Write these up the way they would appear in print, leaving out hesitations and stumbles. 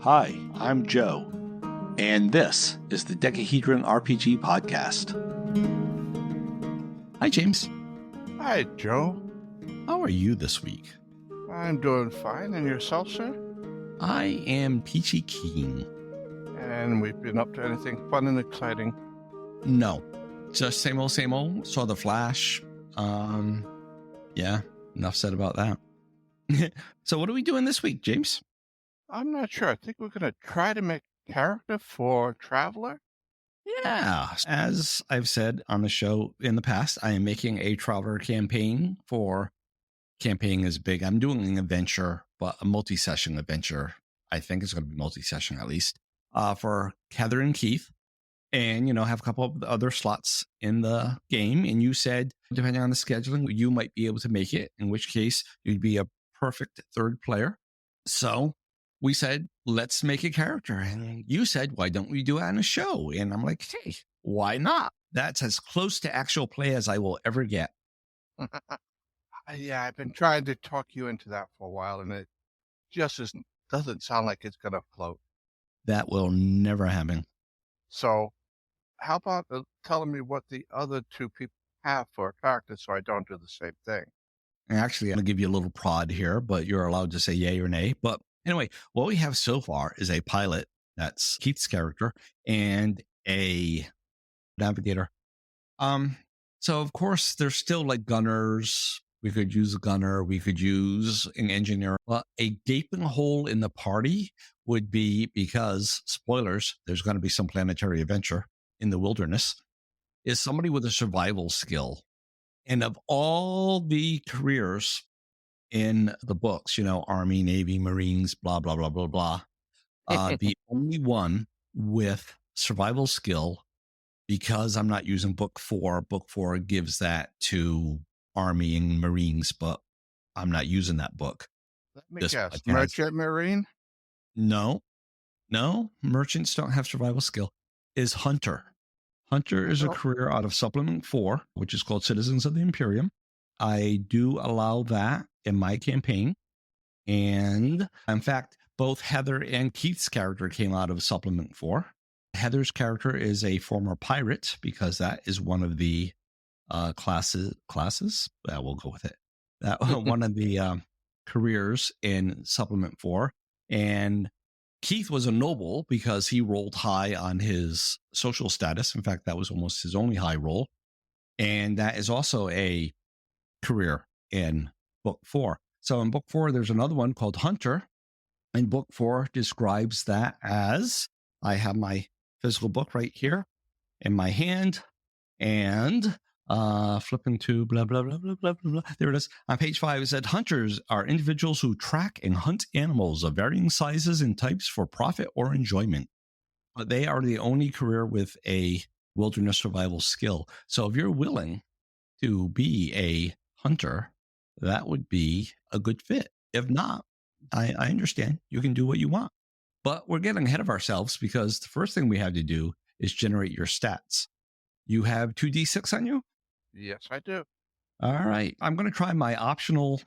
Hi, I'm Joe, and this is the Decahedron RPG Podcast. Hi, James. Hi, Joe. How are you this week? I'm doing fine. And yourself, sir? I am peachy keen. And we've been up to anything fun and exciting? No, just same old, same old. Saw The Flash. Yeah, enough said about that. So what are we doing this week, James? I'm not sure. I think we're going to try to make a character for Traveler. Yeah, as I've said on the show in the past, I am making a Traveler campaign for... Campaign is big. I'm doing an adventure, but a multi-session adventure. I think it's going to be multi-session at least, for Heather and Keith. And, have a couple of other slots in the game. And you said, depending on the scheduling, you might be able to make it, in which case you'd be a perfect third player. So we said, let's make a character. And you said, why don't we do it on a show? And I'm like, hey, why not? That's as close to actual play as I will ever get. Yeah, I've been trying to talk you into that for a while, and it just doesn't sound like it's going to float. That will never happen. So how about telling me what the other two people have for a character so I don't do the same thing? Actually, I'm going to give you a little prod here, but you're allowed to say yay or nay. But anyway, what we have so far is a pilot, that's Keith's character, and a navigator. So, of course, there's still like gunners. We could use a gunner. We could use an engineer. But a gaping hole in the party would be because, spoilers, there's going to be some planetary adventure in the wilderness, is somebody with a survival skill. And of all the careers in the books, Army, Navy, Marines, blah, blah, blah, blah, blah, the only one with survival skill, because I'm not using book 4 gives that to Army and Marines, but I'm not using that book. Let me guess. Merchant Marine? No, merchants don't have survival skill. Is Hunter. Hunter is a career out of Supplement 4, which is called Citizens of the Imperium. I do allow that in my campaign. And in fact, both Heather and Keith's character came out of Supplement 4. Heather's character is a former pirate because that is one of the classes. We'll go with it. That one of the careers in Supplement 4. And Keith was a noble because he rolled high on his social status. In fact, that was almost his only high roll. And that is also a career in book 4. So in book 4, there's another one called Hunter. And book 4 describes that as, I have my physical book right here in my hand, and flipping to blah, blah, blah, blah, blah, blah. There it is. On page 5, it said, hunters are individuals who track and hunt animals of varying sizes and types for profit or enjoyment. But they are the only career with a wilderness survival skill. So if you're willing to be a hunter, that would be a good fit. If not, I understand. You can do what you want. But we're getting ahead of ourselves because the first thing we have to do is generate your stats. You have 2d6 on you? Yes, I do. All right. I'm going to try my optional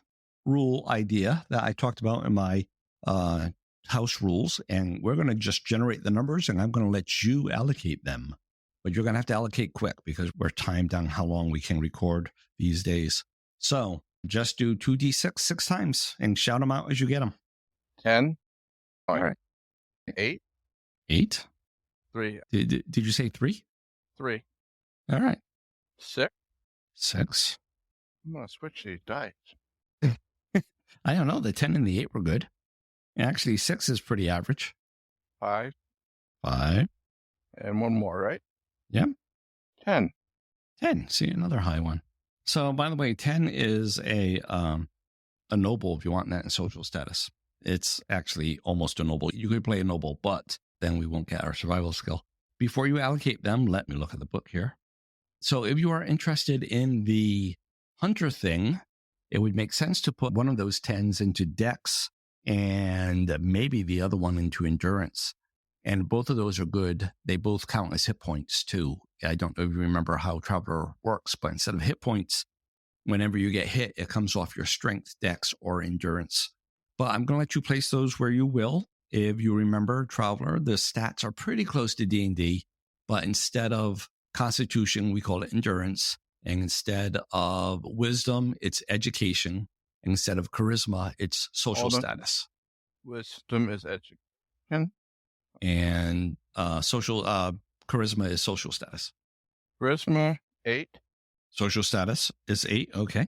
rule idea that I talked about in my house rules, and we're going to just generate the numbers, and I'm going to let you allocate them. But you're going to have to allocate quick because we're timed on how long we can record these days. So just do 2d6 6 times and shout them out as you get them. 10. All right. 8. 8. 3. Did you say 3? 3. All right. 6. 6. I'm going to switch these dice. I don't know. The 10 and the 8 were good. Actually, 6 is pretty average. 5. 5. And one more, right? Yep. 10. 10. See, another high one. So, by the way, 10 is a noble if you want that in social status. It's actually almost a noble. You could play a noble, but then we won't get our survival skill. Before you allocate them, let me look at the book here. So if you are interested in the hunter thing, it would make sense to put one of those 10s into dex and maybe the other one into endurance. And both of those are good. They both count as hit points too. I don't know if you remember how Traveler works, but instead of hit points, whenever you get hit, it comes off your strength, dex, or endurance. But I'm going to let you place those where you will. If you remember, Traveler, the stats are pretty close to D&D, but instead of Constitution, we call it endurance. And instead of wisdom, it's education. And instead of charisma, it's social status. Wisdom is education. And charisma is social status. Charisma, 8. Social status is 8. Okay.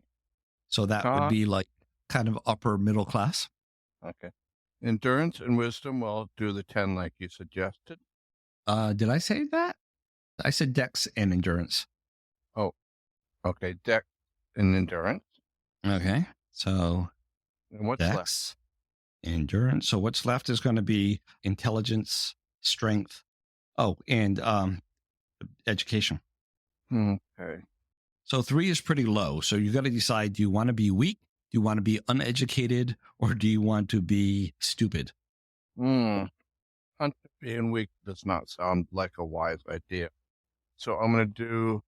So that would be like kind of upper middle class. Okay. Endurance and wisdom will do the 10 like you suggested. Did I say that? I said dex and endurance. Oh, okay. Dex and endurance. Okay. So and what's dex, left? Endurance. So what's left is going to be intelligence, strength. Oh, and education. Okay. So 3 is pretty low. So you got to decide, do you want to be weak? Do you want to be uneducated? Or do you want to be stupid? Hunter being weak does not sound like a wise idea. So I'm going to do...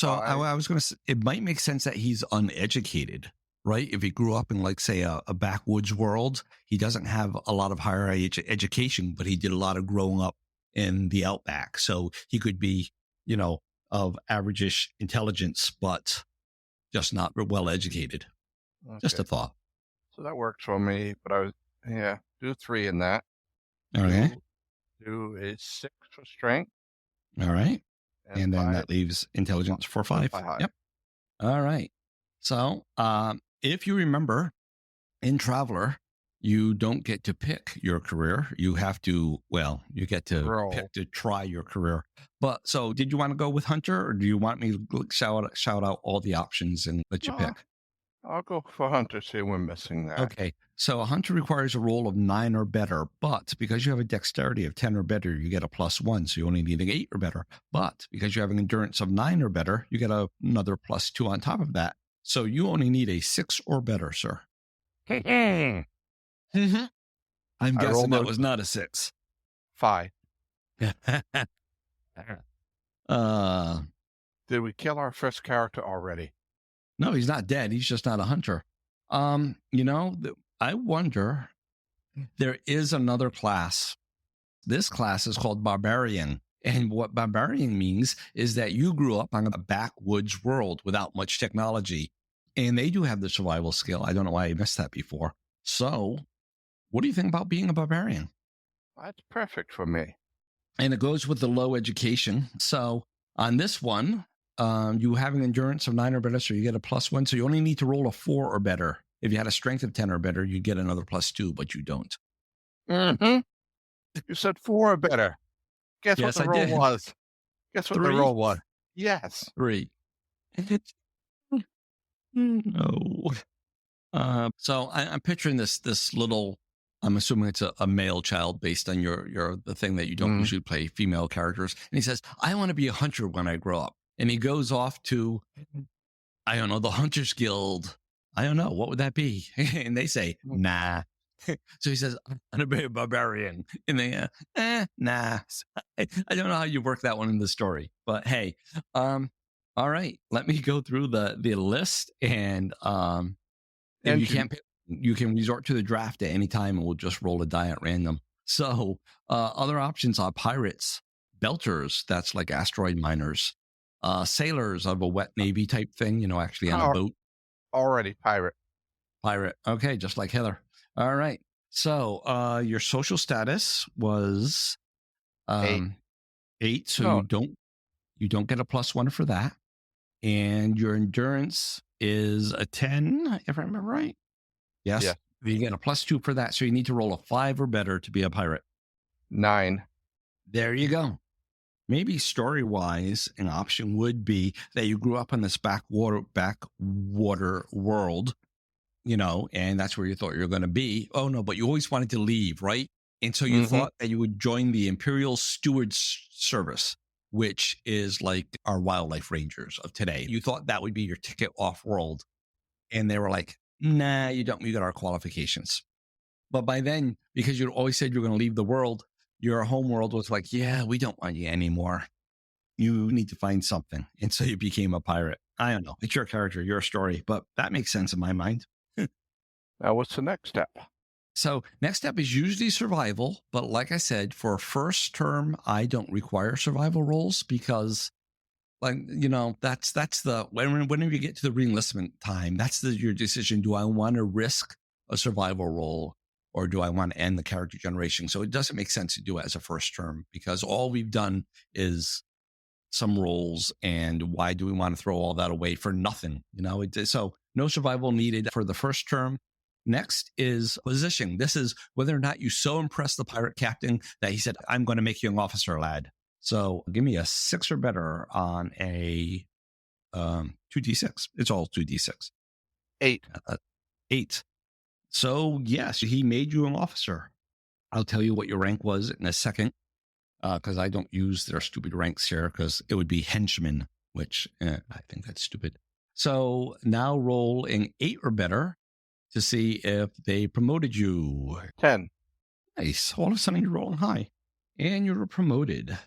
I was going to say, it might make sense that he's uneducated, right? If he grew up in, like, say, a backwoods world, he doesn't have a lot of higher education, but he did a lot of growing up in the outback. So he could be, of average-ish intelligence, but just not well educated. Okay. Just a thought. So that works for me, but do 3 in that. Okay. Do a 6 for strength. All right. And then that leaves intelligence for 5. Yep. All right. So if you remember, in Traveler, you don't get to pick your career. You have to, you get to pick to try your career. But so did you want to go with Hunter, or do you want me to shout out all the options and let you pick? I'll go for Hunter, see we're missing that. Okay. So a Hunter requires a roll of 9 or better, but because you have a dexterity of 10 or better, you get a +1. So you only need an 8 or better. But because you have an endurance of 9 or better, you get another +2 on top of that. So you only need a 6 or better, sir. I'm guessing that was not a 6. 5. Did we kill our first character already? No, he's not dead. He's just not a hunter. I wonder, there is another class. This class is called Barbarian. And what Barbarian means is that you grew up on a backwoods world without much technology. And they do have the survival skill. I don't know why I missed that before. So what do you think about being a barbarian? That's perfect for me. And it goes with the low education. So on this one, you have an endurance of 9 or better, so you get a +1. So you only need to roll a 4 or better. If you had a strength of 10 or better, you get another +2, but you don't. Mm-hmm. You said 4 or better. Guess what the roll was? Guess what 3? The roll was? Yes. 3. No. So I'm picturing this little, I'm assuming it's a male child based on the thing that you don't usually play female characters. And he says, I want to be a hunter when I grow up. And he goes off to, I don't know, the Hunters Guild. I don't know. What would that be? And they say, nah. So he says, I'm going to be a barbarian. And they, nah. I don't know how you work that one in the story. But hey, all right. Let me go through the list. And if you can't pick, you can resort to the draft at any time and we'll just roll a die at random. So other options are pirates, belters, that's like asteroid miners, sailors of a wet navy type thing, actually on a boat. Already pirate. Okay, just like Heather. All right. So your social status was 8. So you don't get a +1 for that. And your endurance is a 10, if I remember right. Yes. Yeah. You get a +2 for that. So you need to roll a 5 or better to be a pirate. 9. There you go. Maybe story-wise, an option would be that you grew up in this backwater world, and that's where you thought you were going to be. Oh, no, but you always wanted to leave, right? And so you thought that you would join the Imperial Stewards Service, which is like our wildlife rangers of today. You thought that would be your ticket off-world. And they were like, nah, you don't. You got our qualifications. But by then, because you'd always said you were going to leave the world, your home world was like, yeah, we don't want you anymore. You need to find something. And so you became a pirate. I don't know. It's your character, your story, but that makes sense in my mind. Now, what's the next step? So next step is usually survival. But like I said, for first term, I don't require survival rolls because that's the whenever you get to the reenlistment time, that's your decision. Do I want to risk a survival roll or do I want to end the character generation? So it doesn't make sense to do it as a first term because all we've done is some rolls, and why do we want to throw all that away for nothing? So no survival needed for the first term. Next is positioning. This is whether or not you so impressed the pirate captain that he said, I'm going to make you an officer, lad. So give me a 6 or better on a 2d6. It's all 2d6. 8. 8. So yes, he made you an officer. I'll tell you what your rank was in a second, because I don't use their stupid ranks here because it would be henchman, which I think that's stupid. So now roll an 8 or better to see if they promoted you. 10. Nice. All of a sudden you're rolling high and you're promoted.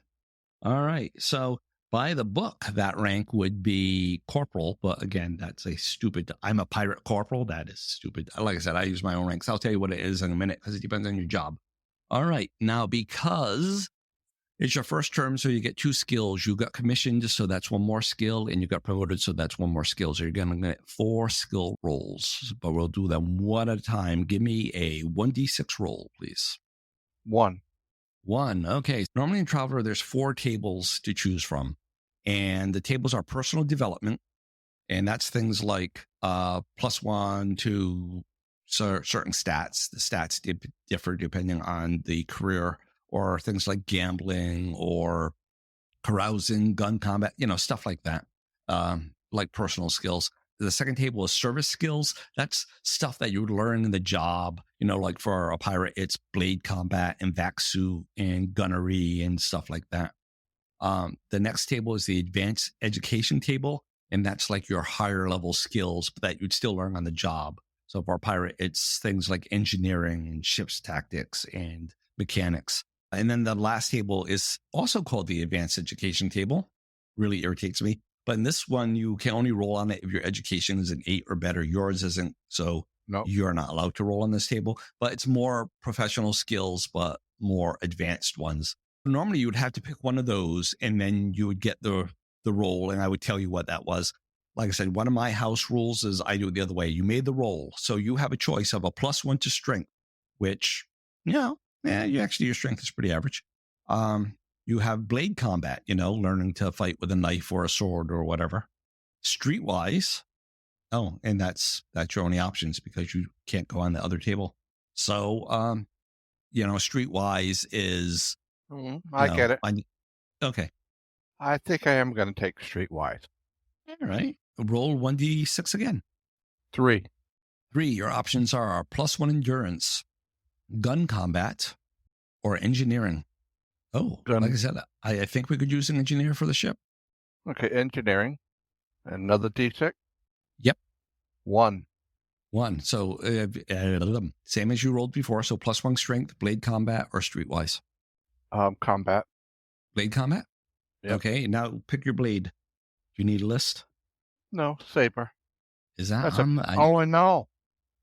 All right. So by the book, that rank would be corporal. But again, that's a stupid, I'm a pirate corporal. That is stupid. Like I said, I use my own ranks. I'll tell you what it is in a minute because it depends on your job. All right. Now, because it's your first term, so you get 2 skills. You got commissioned, so that's 1 more skill, and you got promoted, so that's 1 more skill. So you're going to get 4 skill rolls, but we'll do them one at a time. Give me a 1d6 roll, please. 1. 1. Okay. Normally in Traveler, there's 4 tables to choose from, and the tables are personal development, and that's things like +1 to certain stats. The stats differ depending on the career, or things like gambling or carousing, gun combat, stuff like that, like personal skills. The second table is service skills. That's stuff that you would learn in the job. Like for a pirate, it's blade combat and vac suit and gunnery and stuff like that. The next table is the advanced education table, and that's like your higher level skills that you'd still learn on the job. So for a pirate, it's things like engineering and ship's tactics and mechanics. And then the last table is also called the advanced education table. Really irritates me. But in this one, you can only roll on it if your education is an 8 or better. Yours isn't. So Nope. You're not allowed to roll on this table. But it's more professional skills, but more advanced ones. Normally, you would have to pick one of those, and then you would get the roll, and I would tell you what that was. Like I said, one of my house rules is I do it the other way. You made the roll. So you have a choice of a +1 to strength, which, your strength is pretty average. You have blade combat, learning to fight with a knife or a sword or whatever. Streetwise. Oh, and that's your only options because you can't go on the other table. So, streetwise is. I get it. Okay. I think I am going to take Streetwise. All right. Roll 1d6 again. 3. 3. Your options are +1 endurance, gun combat, or engineering. Oh, Gun. like I said, I think we could use an engineer for the ship. Okay, engineering. Another D6? Yep. 1. 1. So same as you rolled before. So +1 strength, blade combat, or streetwise. Combat. Blade combat? Yep. Okay, now pick your blade. Do you need a list? No, saber. Is that That's on? no.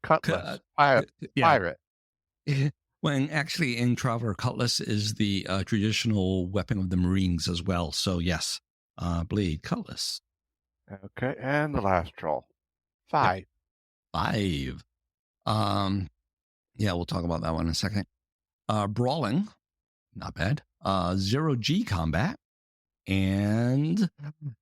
Cutlass. Pirate. When actually in Traveler, cutlass is the traditional weapon of the Marines as well. So yes, blade, cutlass. Okay, and the last roll. 5. Yep. 5. Yeah, we'll talk about that one in a second. Brawling, not bad. 0G combat. And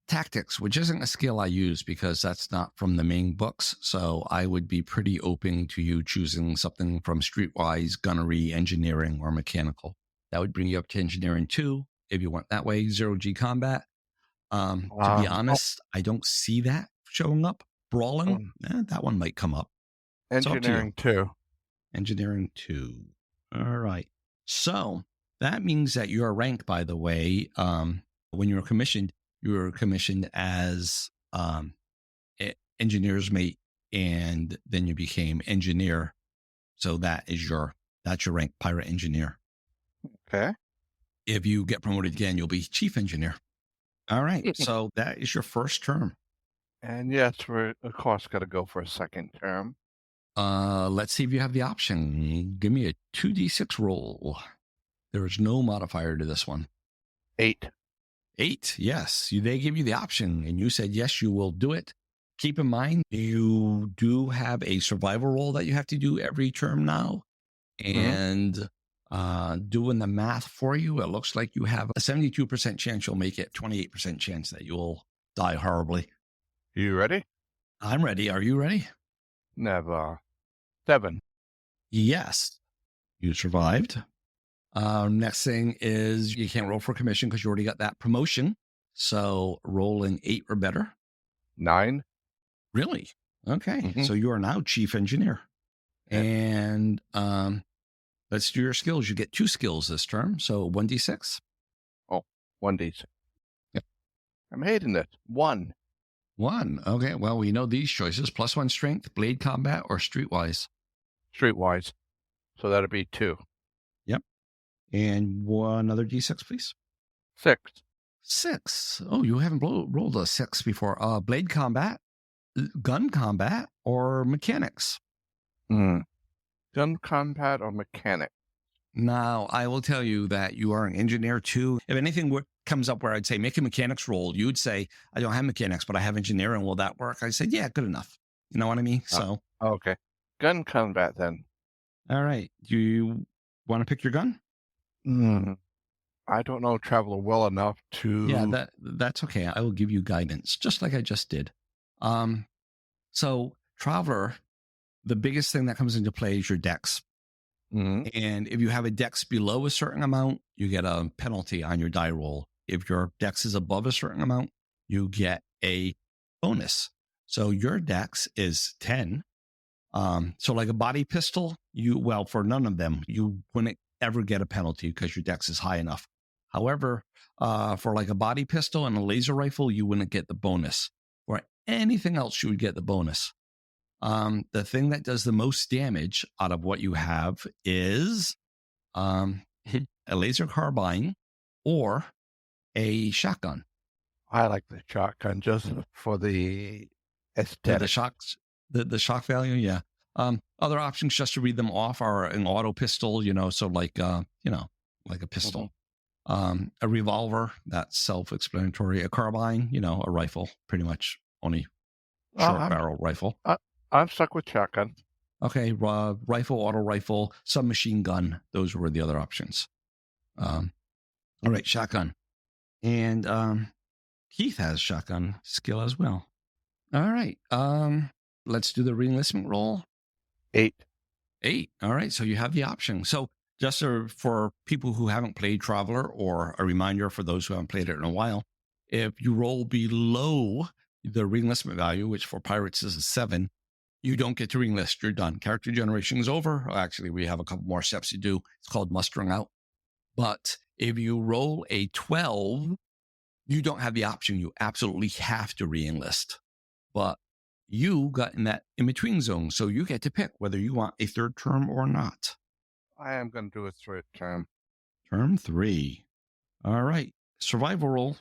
tactics, which isn't a skill I use because that's not from the main books. So I would be pretty open to you choosing something from streetwise, gunnery, engineering, or mechanical. That would bring you up to engineering 2 if you went that way. 0G combat. To be honest, I don't see that showing up. Brawling, that one might come up. Engineering 2. Engineering 2. All right. So that means that your rank, by the way, when you were commissioned as engineer's mate, and then you became engineer. So that's your rank, pirate engineer. Okay. If you get promoted again, you'll be chief engineer. All right. So that is your first term. And yes, we're of course got to go for a second term. Let's see if you have the option. Give me a 2d6 roll. There is no modifier to this one. 8. 8, yes. They give you the option, and you said yes, you will do it. Keep in mind, you do have a survival roll that you have to do every term now. And doing the math for you, it looks like you have a 72% chance you'll make it, 28% chance that you'll die horribly. You ready? I'm ready. Are you ready? Never. 7. Yes. You survived. Next thing is you can't roll for commission because you already got that promotion. So rolling 8 or better. 9. Really? Okay. So you are now chief engineer. And let's do your skills. You get 2 skills this term. So 1d6. Oh, 1d6. Yep. I'm hating this. 1. 1. Okay. Well, we know these choices. +1 strength, blade combat, or streetwise. Streetwise. So that'd be 2. Yep. And one other d6, please. 6. 6. Oh, you haven't rolled a 6 before. Blade combat, gun combat, or mechanics? Gun combat or mechanic? Now, I will tell you that you are an engineer too. If anything comes up where I'd say make a mechanics roll, you'd say, I don't have mechanics, but I have engineering. Will that work? I said, yeah, good enough. You know what I mean? So, okay. Gun combat then. All right. Do you want to pick your gun? I don't know Traveler well enough to... Yeah, that's okay. I will give you guidance, just like I just did. So, Traveler, the biggest thing that comes into play is your dex. And if you have a dex below a certain amount, you get a penalty on your die roll. If your dex is above a certain amount, you get a bonus. So your dex is 10. So like a body pistol, for none of them, you wouldn't ever get a penalty because your dex is high enough. However, for like a body pistol and a laser rifle, you wouldn't get the bonus. For anything else, you would get the bonus. The thing that does the most damage out of what you have is a laser carbine or a shotgun. I like the shotgun just for the aesthetic. The shock value, yeah. Other options, just to read them off, are an auto pistol, so like a pistol. A revolver, that's self-explanatory. A carbine, a rifle, pretty much only short barrel rifle. I'm stuck with shotgun. Okay, rifle, auto rifle, submachine gun. Those were the other options. All right, shotgun. And Keith has shotgun skill as well. All right, let's do the reenlistment roll. 8. 8. All right, so you have the option. So just for people who haven't played Traveler, or a reminder for those who haven't played it in a while, if you roll below the reenlistment value, which for pirates is a 7, you don't get to reenlist. You're done. Character generation is over. Actually, we have a couple more steps to do. It's called mustering out. But if you roll a 12, you don't have the option. You absolutely have to reenlist. But you got in that in-between zone, so you get to pick whether you want a 3rd term or not. I am going to do a 3rd term. Term 3. All right. Survival roll.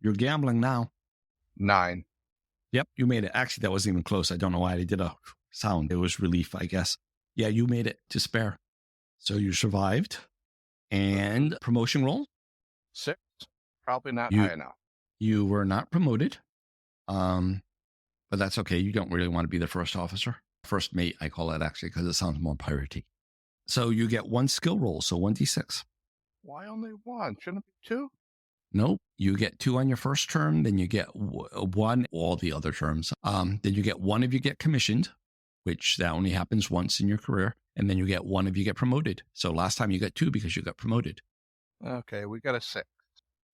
You're gambling now. 9. Yep, you made it. Actually, that wasn't even close. I don't know why they did a sound. It was relief, I guess. Yeah, you made it to spare. So you survived. And promotion roll? 6. Probably not high enough. You were not promoted. But that's okay. You don't really want to be the first officer. First mate, I call it, actually, because it sounds more piratey. So you get 1 skill roll, so 1d6. Why only 1? Shouldn't it be 2? Nope. You get 2 on your first term, then you get 1 all the other terms. Then you get 1 if you get commissioned, which that only happens once in your career. And then you get 1 if you get promoted. So last time you got 2 because you got promoted. Okay, we got a 6.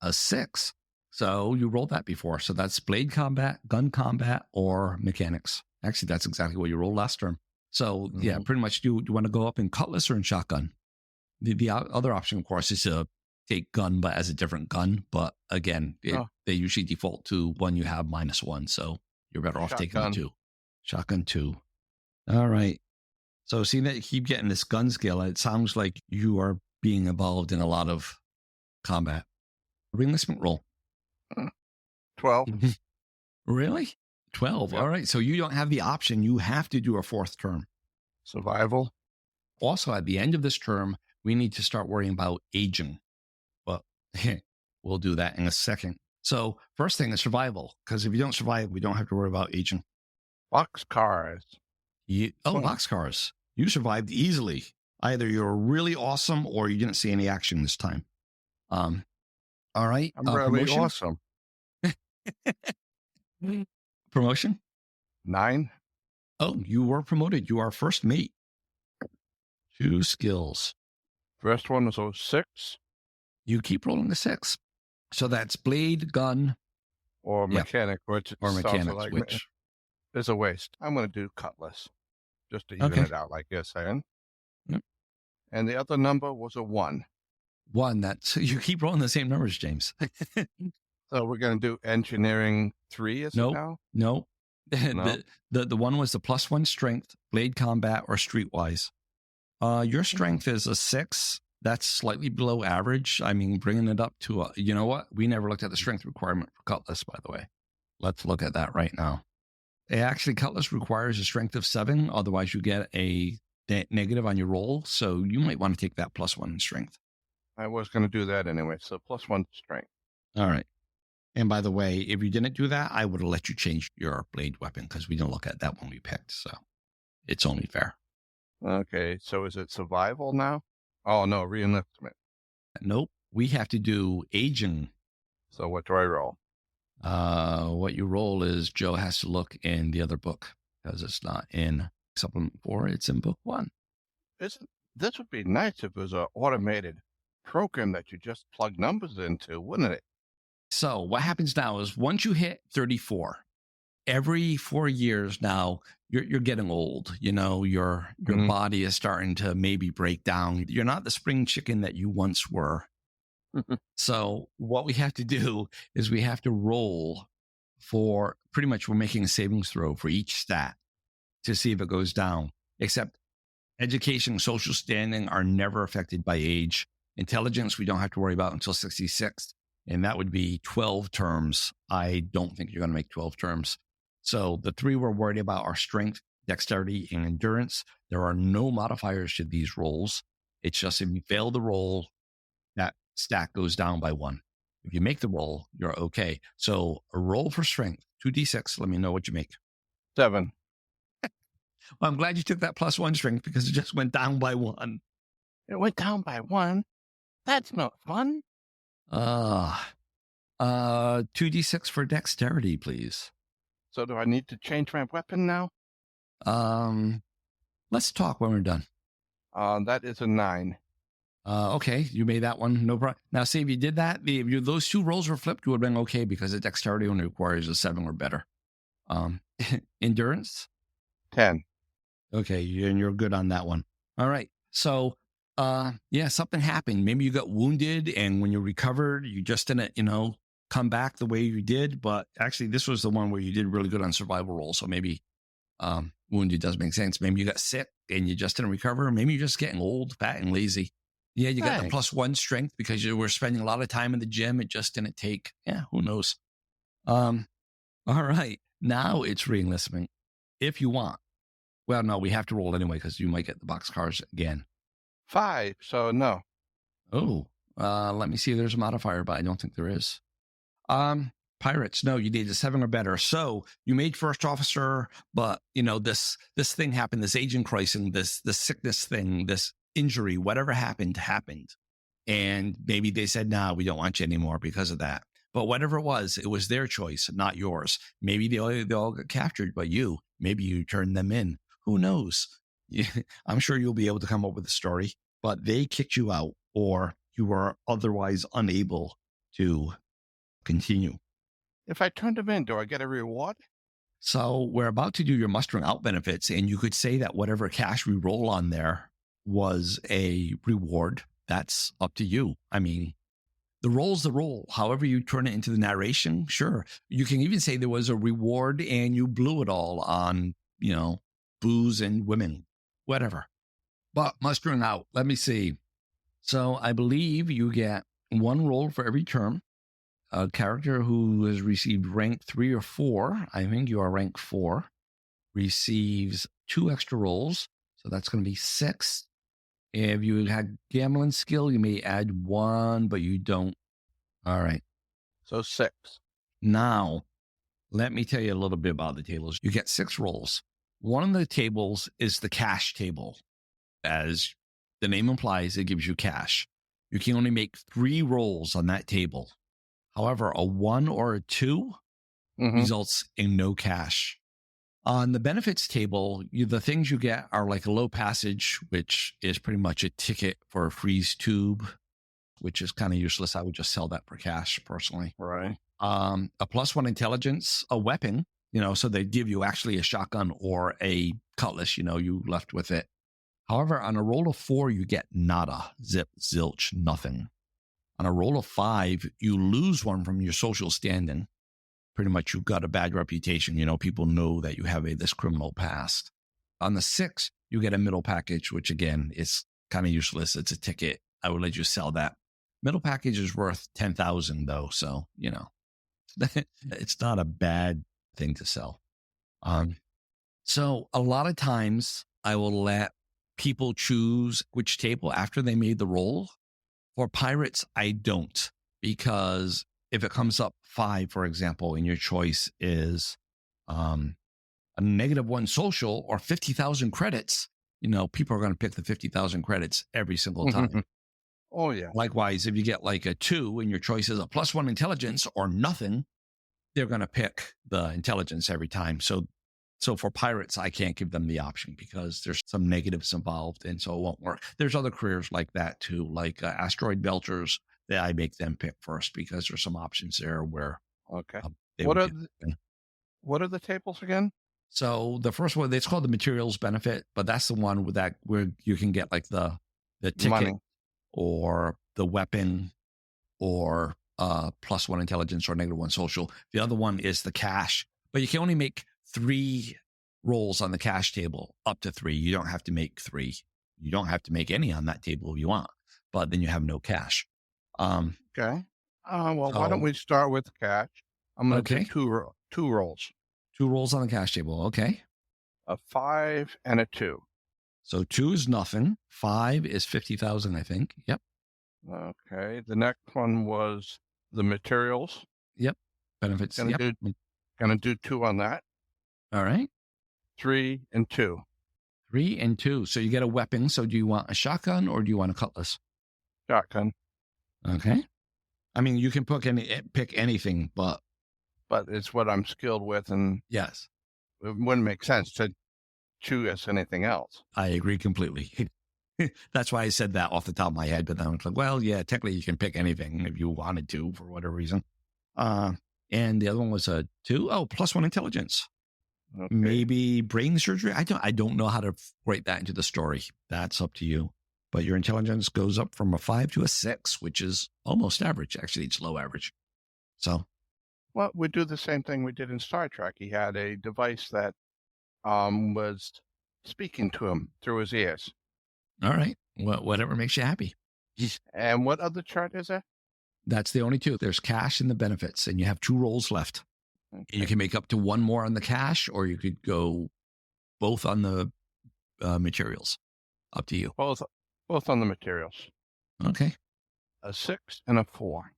A 6. So you rolled that before. So that's blade combat, gun combat, or mechanics. Actually, that's exactly what you rolled last term. So yeah, pretty much do you want to go up in cutlass or in shotgun? The other option, of course, is to take gun, but as a different gun. But again, they usually default to one you have -1. So you're better off taking the 2. Shotgun 2. All right. So seeing that you keep getting this gun skill, it sounds like you are being involved in a lot of combat. Reenlistment roll. 12. Really? 12. Yep. All right. So you don't have the option. You have to do a fourth term. Survival. Also, at the end of this term, we need to start worrying about aging. But we'll do that in a second. So first thing is survival, because if you don't survive, we don't have to worry about aging. Boxcars. Boxcars. You survived easily. Either you're really awesome or you didn't see any action this time. All right. I'm really awesome. Promotion? 9. Oh, you were promoted. You are first mate. 2 skills. First one was 6. You keep rolling the 6. So that's blade, gun, or mechanic, which or sounds mechanics, like which is a waste. I'm going to do cutlass just to even it out, like you're saying. Yep. And the other number was a 1. 1. That's you keep rolling the same numbers, James. So we're going to do engineering 3, is it now? No. No? The 1 was the +1 strength, blade combat, or streetwise. Your strength is a 6. That's slightly below average. I mean, bringing it up to you know what? We never looked at the strength requirement for cutlass, by the way. Let's look at that right now. Actually, cutlass requires a strength of 7. Otherwise, you get a negative on your roll. So you might want to take that +1 strength. I was going to do that anyway. So +1 strength. All right. And by the way, if you didn't do that, I would have let you change your blade weapon because we didn't look at that when we picked. So it's only fair. Okay. So is it survival now? Oh, no, reenlistment. Nope. We have to do aging. So what do I roll? What you roll is Joe has to look in the other book because it's not in supplement 4. It's in book 1. This would be nice if it was an automated program that you just plug numbers into, wouldn't it? So what happens now is once you hit 34, every 4 years now, you're getting old. You know, your body is starting to maybe break down. You're not the spring chicken that you once were. So what we have to do is we have to roll for pretty much we're making a savings throw for each stat to see if it goes down. Except education and social standing are never affected by age. Intelligence, we don't have to worry about until 66. And that would be 12 terms. I don't think you're going to make 12 terms. So the 3 we're worried about are strength, dexterity, and endurance. There are no modifiers to these rolls. It's just if you fail the roll, that stat goes down by 1. If you make the roll, you're okay. So a roll for strength, 2d6. Let me know what you make. 7. Well, I'm glad you took that +1 strength because it just went down by 1. It went down by 1? That's not fun. 2d6 for dexterity, please. So do I need to change my weapon now? Let's talk when we're done. That is a 9. Okay, you made that one. No problem. Now, see, if you did that, if those 2 rolls were flipped, you would have been okay because the dexterity only requires a 7 or better. Endurance? 10. Okay, and you're good on that one. All right. So, something happened. Maybe you got wounded, and when you recovered, you just didn't, come back the way you did. But actually, this was the one where you did really good on survival rolls. So maybe wounded does make sense. Maybe you got sick and you just didn't recover. Maybe you're just getting old, fat, and lazy. Yeah, you got the +1 strength because you were spending a lot of time in the gym. It just didn't take. Yeah, who knows? All right. Now it's reenlistment if you want. Well, no, we have to roll anyway because you might get the boxcars again. 5, so no. Oh, let me see if there's a modifier, but I don't think there is. Pirates, no, you need a 7 or better. So you made first officer, but this thing happened, this aging crisis, this sickness thing, this injury, whatever happened. And maybe they said, nah, we don't want you anymore because of that. But whatever it was their choice, not yours. Maybe they all got captured by you. Maybe you turned them in. Who knows? I'm sure you'll be able to come up with a story, but they kicked you out or you were otherwise unable to continue. If I turned them in, do I get a reward? So we're about to do your mustering out benefits, and you could say that whatever cash we roll on there was a reward. That's up to you. I mean, the roll's the roll. However you turn it into the narration, sure. You can even say there was a reward and you blew it all on, booze and women, whatever. But mustering out, let me see. So I believe you get 1 roll for every term. a character who has received rank 3 or 4, I think you are rank 4, receives 2 extra rolls. So that's going to be 6. If you had gambling skill, you may add 1, but you don't. All right. So 6. Now, let me tell you a little bit about the tables. You get 6 rolls. One of the tables is the cash table. As the name implies, it gives you cash. You can only make 3 rolls on that table. However, a 1 or a 2 results in no cash. On the benefits table, the things you get are like a low passage, which is pretty much a ticket for a freeze tube, which is kind of useless. I would just sell that for cash personally. Right. A +1 intelligence, a weapon, so they give you actually a shotgun or a cutlass, you left with it. However, on a roll of 4, you get nada, zip, zilch, nothing. On a roll of 5, you lose 1 from your social standing. Pretty much you've got a bad reputation. People know that you have this criminal past. On the 6, you get a middle package, which again is kind of useless. It's a ticket. I would let you sell that. Middle package is worth 10,000 though. So, it's not a bad thing to sell. So a lot of times I will let people choose which table after they made the roll. For pirates, I don't, because if it comes up 5, for example, and your choice is a -1 social or 50,000 credits, people are going to pick the 50,000 credits every single time. Oh, yeah. Likewise, if you get like a 2 and your choice is a +1 intelligence or nothing, they're going to pick the intelligence every time. So for pirates, I can't give them the option because there's some negatives involved, and so it won't work. There's other careers like that too, like asteroid belters, that I make them pick first because there's some options there where. Okay. They What would what are the tables again? So the first one, it's called the materials benefit, but that's the one where you can get like the ticket Money. or the weapon or +1 intelligence or -1 social. The other one is the cash, but you can only make 3 rolls on the cash table, up to 3. You don't have to make 3. You don't have to make any on that table if you want, but then you have no cash. Okay. Why don't we start with cash? I'm going to do 2 rolls. 2 rolls on the cash table. Okay. A 5 and a 2. So 2 is nothing. 5 is 50,000, I think. Yep. Okay. The next one was the materials. Yep. Benefits. Gonna do 2 on that. All right. 3 and 2. 3 and 2. So you get a weapon. So do you want a shotgun or do you want a cutlass? Shotgun. Okay. I mean, you can pick anything, but it's what I'm skilled with, and yes, it wouldn't make sense to choose anything else. I agree completely. That's why I said that off the top of my head. But then I was like, well, yeah, technically you can pick anything if you wanted to for whatever reason. And the other one was a 2. Oh, +1 intelligence. Okay. Maybe brain surgery. I don't know how to write that into the story. That's up to you. But your intelligence goes up from a 5 to a 6, which is almost average. Actually, it's low average. So. Well, we do the same thing we did in Star Trek. He had a device that was speaking to him through his ears. All right. Well, whatever makes you happy. And what other chart is there? That's the only 2. There's cash and the benefits, and you have 2 rolls left. Okay. You can make up to 1 more on the cash, or you could go both on the materials. Up to you. Both on the materials. Okay. A 6 and a 4.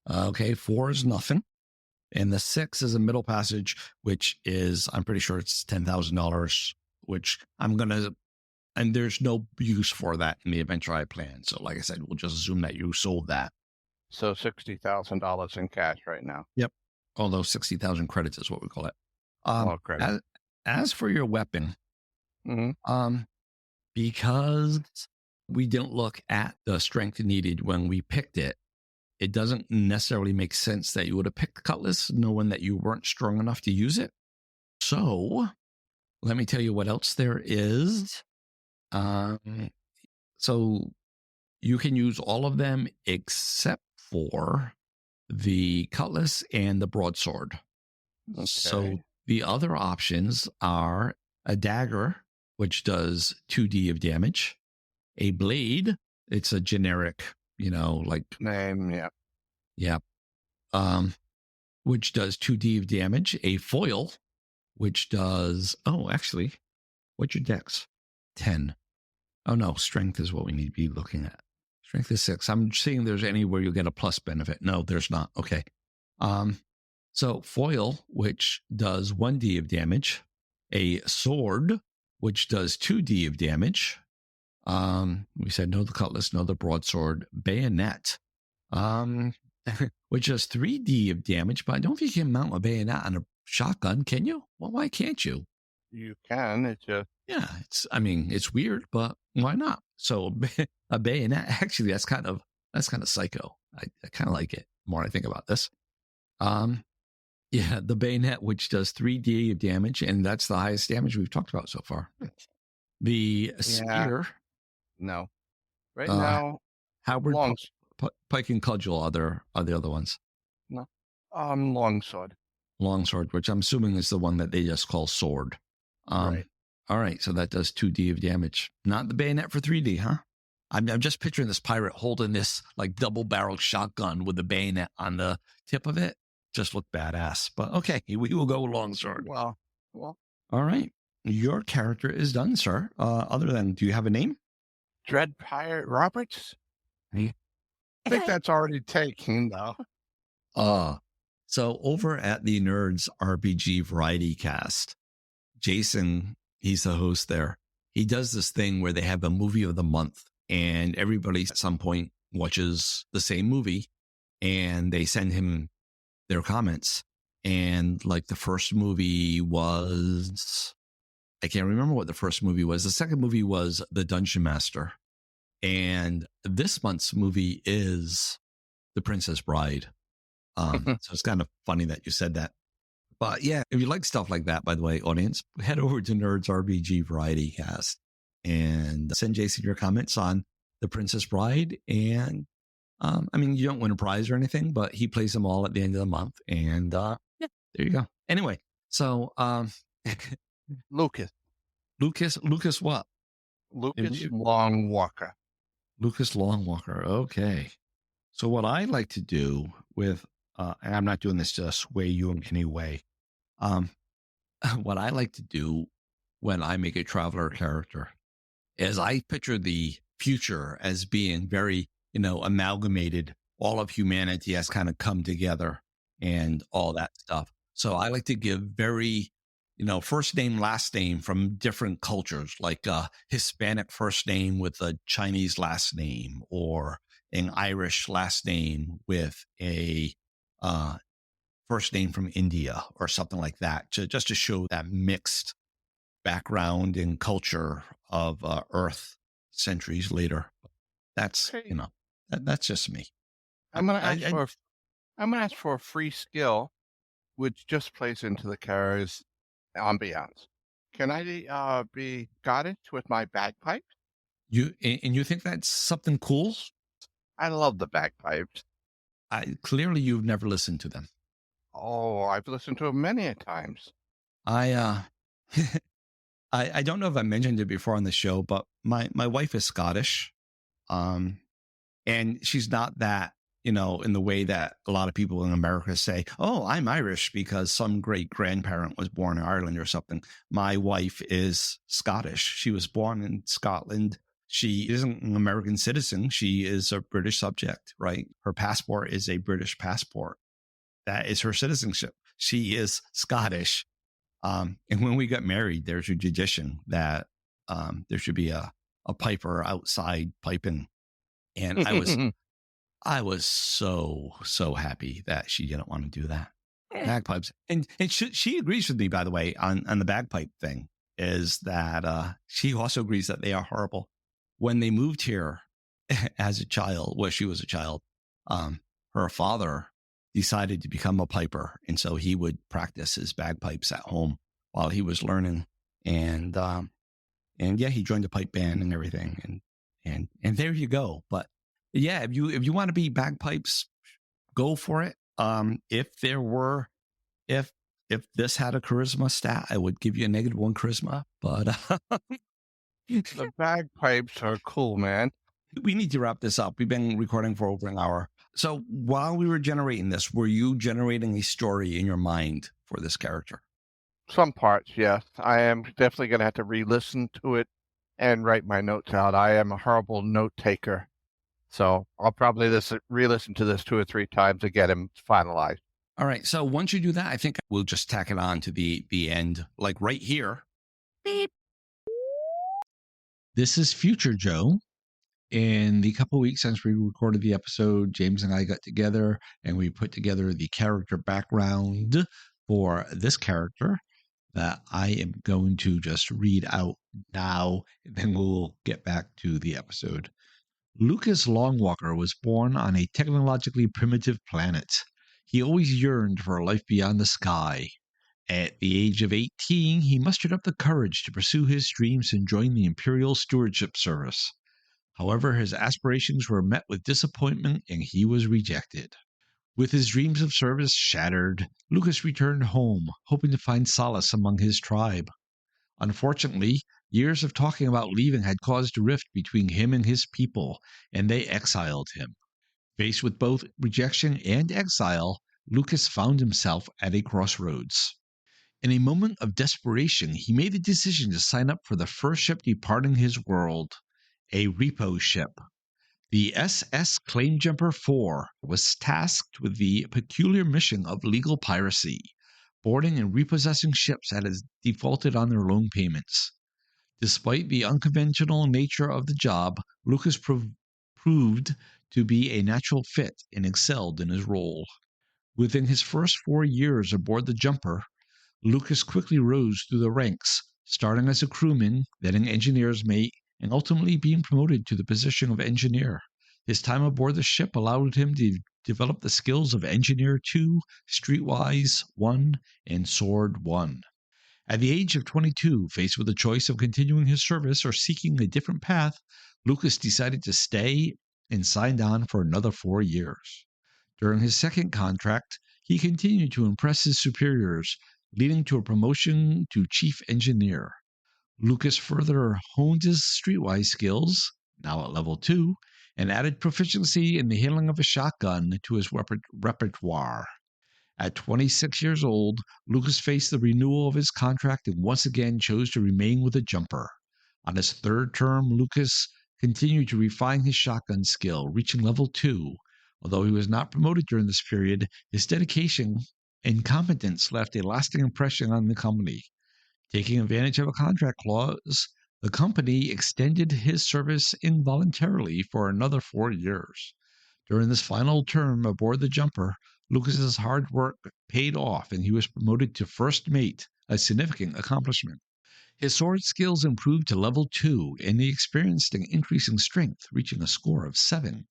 Okay. 4 is nothing. And the 6 is a middle passage, which is, I'm pretty sure it's $10,000, which and there's no use for that in the adventure I plan. So like I said, we'll just assume that you sold that. So $60,000 in cash right now. Yep. Although 60,000 credits is what we call it. As for your weapon, because we didn't look at the strength needed when we picked it, it doesn't necessarily make sense that you would have picked cutlass knowing that you weren't strong enough to use it. So let me tell you what else there is. So you can use all of them except for the cutlass and the broadsword. Okay. So the other options are a dagger, which does 2d of damage, a blade. It's a generic, like name. Yeah. Yeah. which does 2d of damage. A foil, which does, actually, what's your dex? 10. Oh, no, strength is what we need to be looking at. Strength is 6. I'm seeing there's anywhere you'll get a plus benefit. No, there's not. Okay. So foil, which does 1d of damage. A sword, which does 2d of damage. We said no the cutlass, no the broadsword. Bayonet, which does 3d of damage, but I don't think you can mount a bayonet on a shotgun, can you? Well, why can't you? You can. It's just it's weird, but why not? So a bayonet, actually, that's kind of psycho. I kind of like it the more I think about this. The bayonet, which does 3d of damage, and that's the highest damage we've talked about so far. The spear, no, right now, Howard, pike and cudgel are the other ones. No, longsword. Longsword, which I'm assuming is the one that they just call sword. Right. All right, so that does 2d of damage. Not the bayonet for 3d, huh? I'm just picturing this pirate holding this like double-barreled shotgun with the bayonet on the tip of it. Just look badass. But okay, we will go longsword. Well. All right, your character is done, sir. Other than, do you have a name? Dread Pirate Roberts. I think that's already taken, though. So over at the Nerds RPG Variety Cast, Jason, he's the host there. He does this thing where they have a movie of the month, and everybody at some point watches the same movie, and they send him their comments. And like the first movie was, I can't remember what the first movie was. The second movie was The Dungeon Master. And this month's movie is The Princess Bride. So it's kind of funny that you said that. But yeah, if you like stuff like that, by the way, audience, head over to Nerds RPG Variety Cast and send Jason your comments on The Princess Bride. And you don't win a prize or anything, but he plays them all at the end of the month. And there you go. Anyway, so Lucas what? Lucas Longwalker. Lucas Longwalker. Okay. So what I like to do with, and I'm not doing this to sway you in any way. What I like to do when I make a traveler character is I picture the future as being very, amalgamated. All of humanity has kind of come together and all that stuff. So I like to give very, first name, last name from different cultures, like a Hispanic first name with a Chinese last name, or an Irish last name with a first name from India or something like that, just to show that mixed background and culture of Earth centuries later. That's, that's just me. I'm going to ask for a free skill, which just plays into the character's ambiance. Can I be Scottish with my bagpipes? You think that's something cool? I love the bagpipes. Clearly you've never listened to them. Oh, I've listened to them many a times. I don't know if I mentioned it before on the show, but my wife is Scottish. And she's not that, in the way that a lot of people in America say, oh, I'm Irish because some great grandparent was born in Ireland or something. My wife is Scottish. She was born in Scotland. She isn't an American citizen. She is a British subject, right? Her passport is a British passport. That is her citizenship. She is Scottish. And when we got married, there's a tradition that there should be a piper outside piping. And I was so happy that she didn't want to do that. Bagpipes. And she agrees with me, by the way, on the bagpipe thing, is that she also agrees that they are horrible. When they moved here as a child, she was a child, her father decided to become a piper. And so he would practice his bagpipes at home while he was learning. And he joined a pipe band and everything. And there you go. But yeah, if you want to be bagpipes, go for it. If this had a charisma stat, I would give you a -1 charisma, but the bagpipes are cool, man. We need to wrap this up. We've been recording for over an hour. So while we were generating this, were you generating a story in your mind for this character? Some parts, yes. I am definitely going to have to re-listen to it and write my notes out. I am a horrible note taker. So I'll probably re-listen to this 2 or 3 times to get him finalized. All right. So once you do that, I think we'll just tack it on to the end, like right here. Beep. This is Future Joe. In the couple weeks since we recorded the episode, James and I got together and we put together the character background for this character that I am going to just read out now, and then we'll get back to the episode. Lucas Longwalker was born on a technologically primitive planet. He always yearned for a life beyond the sky. At the age of 18, he mustered up the courage to pursue his dreams and join the Imperial Stewardship Service. However, his aspirations were met with disappointment and he was rejected. With his dreams of service shattered, Lucas returned home, hoping to find solace among his tribe. Unfortunately, years of talking about leaving had caused a rift between him and his people, and they exiled him. Faced with both rejection and exile, Lucas found himself at a crossroads. In a moment of desperation, he made the decision to sign up for the first ship departing his world, a repo ship. The SS Claim Jumper 4 was tasked with the peculiar mission of legal piracy, boarding and repossessing ships that had defaulted on their loan payments. Despite the unconventional nature of the job, Lucas proved to be a natural fit and excelled in his role. Within his first 4 years aboard the Jumper, Lucas quickly rose through the ranks, starting as a crewman, then an engineer's mate, and ultimately being promoted to the position of engineer. His time aboard the ship allowed him to develop the skills of Engineer 2, Streetwise 1, and Sword 1. At the age of 22, faced with the choice of continuing his service or seeking a different path, Lucas decided to stay and signed on for another 4 years. During his second contract, he continued to impress his superiors, leading to a promotion to chief engineer. Lucas further honed his streetwise skills, now at level 2, and added proficiency in the handling of a shotgun to his repertoire. At 26 years old, Lucas faced the renewal of his contract and once again chose to remain with the Jumper. On his third term, Lucas continued to refine his shotgun skill, reaching level 2. Although he was not promoted during this period, his dedication and competence left a lasting impression on the company. Taking advantage of a contract clause, the company extended his service involuntarily for another 4 years. During this final term aboard the Jumper, Lucas's hard work paid off and he was promoted to first mate, a significant accomplishment. His sword skills improved to level 2 and he experienced an increase in strength, reaching a score of 7.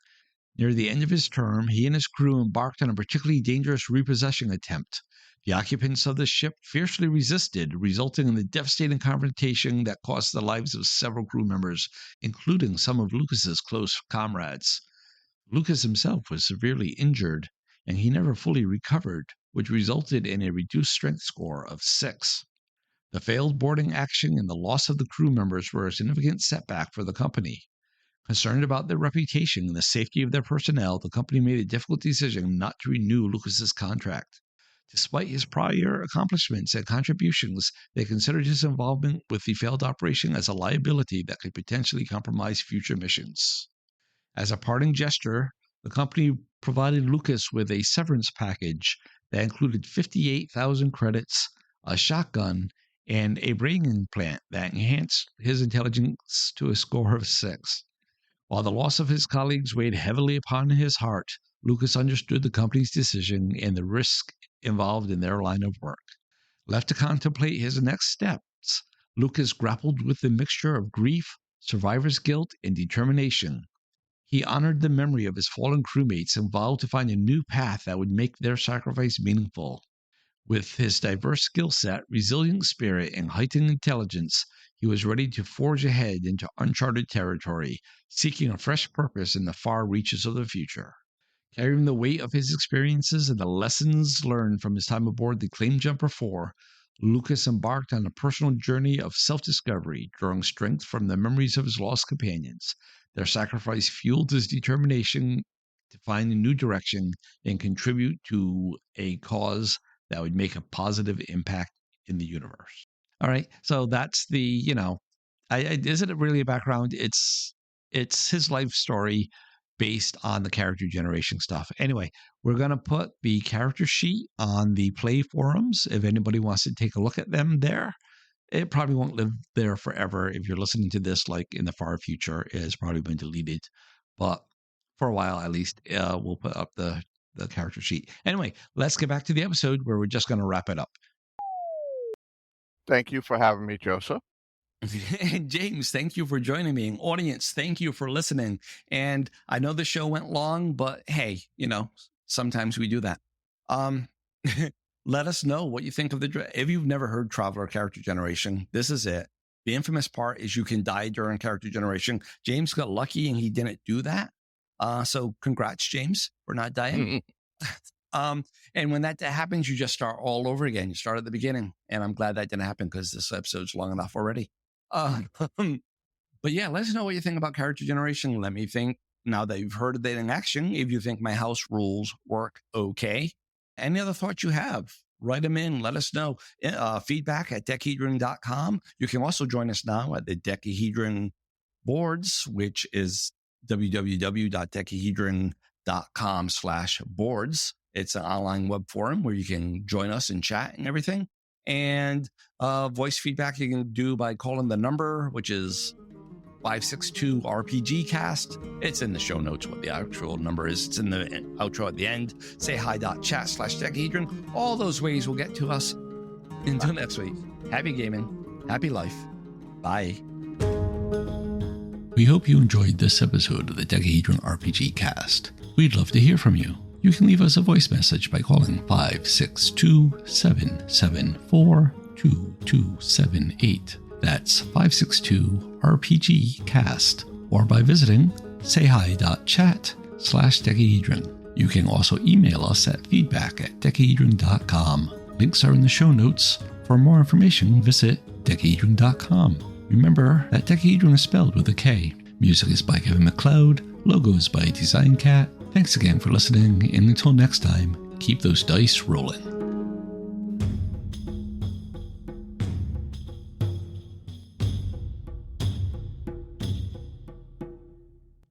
Near the end of his term, he and his crew embarked on a particularly dangerous repossession attempt. The occupants of the ship fiercely resisted, resulting in the devastating confrontation that cost the lives of several crew members, including some of Lucas's close comrades. Lucas himself was severely injured, and he never fully recovered, which resulted in a reduced strength score of 6. The failed boarding action and the loss of the crew members were a significant setback for the company. Concerned about their reputation and the safety of their personnel, the company made a difficult decision not to renew Lucas's contract. Despite his prior accomplishments and contributions, they considered his involvement with the failed operation as a liability that could potentially compromise future missions. As a parting gesture, the company provided Lucas with a severance package that included 58,000 credits, a shotgun, and a brain implant that enhanced his intelligence to a score of 6. While the loss of his colleagues weighed heavily upon his heart, Lucas understood the company's decision and the risk involved in their line of work. Left to contemplate his next steps, Lucas grappled with the mixture of grief, survivor's guilt, and determination. He honored the memory of his fallen crewmates and vowed to find a new path that would make their sacrifice meaningful. With his diverse skill set, resilient spirit, and heightened intelligence, he was ready to forge ahead into uncharted territory, seeking a fresh purpose in the far reaches of the future. Carrying the weight of his experiences and the lessons learned from his time aboard the Claim Jumper 4, Lucas embarked on a personal journey of self-discovery, drawing strength from the memories of his lost companions. Their sacrifice fueled his determination to find a new direction and contribute to a cause that would make a positive impact in the universe. All right. So that's the, isn't it really a background? It's his life story based on the character generation stuff. Anyway, we're going to put the character sheet on the Play forums if anybody wants to take a look at them there. It probably won't live there forever. If you're listening to this like in the far future, it has probably been deleted. But for a while, at least, we'll put up the character sheet. Anyway, let's get back to the episode where we're just going to wrap it up. Thank you for having me, Joseph. And James, thank you for joining me. And audience, thank you for listening. And I know the show went long, but hey, sometimes we do that. Let us know what you think of if you've never heard Traveler character generation, this is it. The infamous part is you can die during character generation. James got lucky and he didn't do that. So congrats, James, for not dying. And when that happens, you just start all over again. You start at the beginning. And I'm glad that didn't happen because this episode's long enough already. But yeah, let us know what you think about character generation. Let me think, now that you've heard of it in action, if you think my house rules work okay. Any other thoughts you have, write them in. Let us know. Feedback at decahedron.com. You can also join us now at the Decahedron boards, which is www.decahedron.com/boards. It's an online web forum where you can join us and chat and everything. And voice feedback you can do by calling the number, which is 562 RPG cast. It's in the show notes what the actual number is. It's in the outro at the end. Say hi.chat/decahedron. All those ways will get to us. Until next week, happy gaming, happy life. Bye. We hope you enjoyed this episode of the Decahedron RPG cast. We'd love to hear from you. You can leave us a voice message by calling 562-774-2278. That's 562-RPG-CAST, or by visiting sayhi.chat/decahedron. You can also email us at feedback@decahedron.com. Links are in the show notes. For more information, visit decahedron.com. Remember that Decahedron is spelled with a K. Music is by Kevin MacLeod. Logos by Design Cat. Thanks again for listening, and until next time, keep those dice rolling.